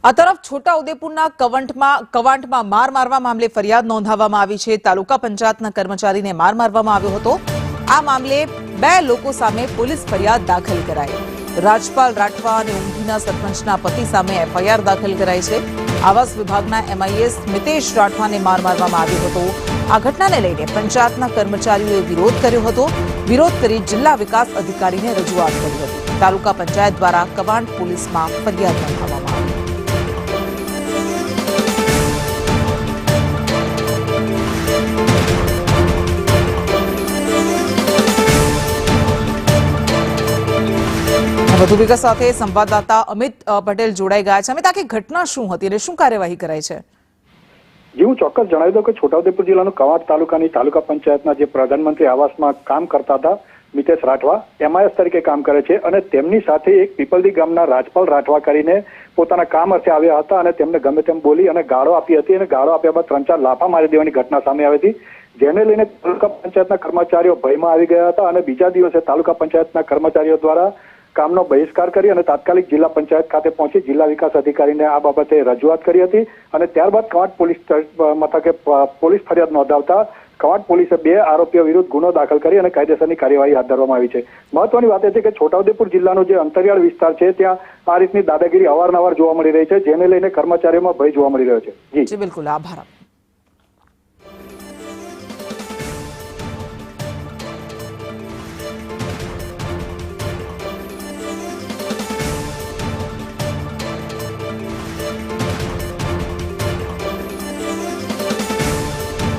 આ તરફ છોટાઉદેપુરના કવાંટમાં માર મારવા મામલે ફરિયાદ નોંધાવવામાં આવી છે। તાલુકા પંચાયતના કર્મચારીને માર મારવામાં આવ્યો હતો। આ મામલે 2 લોકો સામે પોલીસ ફરિયાદ દાખલ કરાઈ। રાજપાલ રાઠવા અને ઊંઘીના સરપંચના પતિ સામે એફઆઈઆર દાખલ કરાઈ છે। આવાસ વિભાગના MIS મિતેશ રાઠવાને માર મારવામાં આવ્યો હતો। આ ઘટનાને લઈને પંચાયતના કર્મચારીઓએ વિરોધ કર્યો હતો। વિરોધ કરી જિલ્લા વિકાસ અધિકારીને રજૂઆત કરી હતી। તાલુકા પંચાયત દ્વારા કવાંટ પોલીસમાં ફરિયાદ નોંધાવવામાં આવી। વધુ વિગત સાથે સંવાદદાતા અમિત પટેલ જોડાઈ ગયા છે। અમિત, આખી ઘટના શું હતી અને શું કાર્યવાહી કરાઈ છે? जी हूँ चौक्कस जणावी दઉં કે છોટાઉદેપુર જિલ્લાનું કવાંટ તાલુકાની તાલુકા પંચાયતના જે પ્રધાનમંત્રી આવાસમાં કામ કરતા હતા મિતેશ રાઠવા MIS તરીકે કામ કરે છે અને તેમની સાથે એક પીપલદી ગામના રાજપાલ રાઠવા કરીને પોતાના કામ અર્થે આવ્યા હતા અને તેમને ગમે તેમ બોલી અને ગાળો આપી હતી અને ગાળો આપ્યા બાદ 3-4 લાફા મારી દેવાની ઘટના સામે આવી હતી, જેને લઈને તાલુકા પંચાયતના કર્મચારીઓ ભયમાં આવી ગયા હતા અને બીજા દિવસે તાલુકા પંચાયતના કર્મચારીઓ દ્વારા કામનો બહિષ્કાર કરી અને તાત્કાલિક જિલ્લા પંચાયત ખાતે પહોંચી જિલ્લા વિકાસ અધિકારીને આ બાબતે રજૂઆત કરી હતી અને ત્યારબાદ કવાંટ પોલીસ મથકે પોલીસ ફરિયાદ નોંધાવતા કવાંટ પોલીસે 2 આરોપીઓ વિરુદ્ધ ગુનો દાખલ કરી અને કાયદેસરની કાર્યવાહી હાથ ધરવામાં આવી છે। મહત્વની વાત એ છે કે છોટાઉદેપુર જિલ્લાનો જે અંતરિયાળ વિસ્તાર છે ત્યાં આ રીતની દાદાગીરી અવારનવાર જોવા મળી રહી છે, જેને લઈને કર્મચારીઓમાં ભય જોવા મળી રહ્યો છે। જી બિલકુલ, આભાર।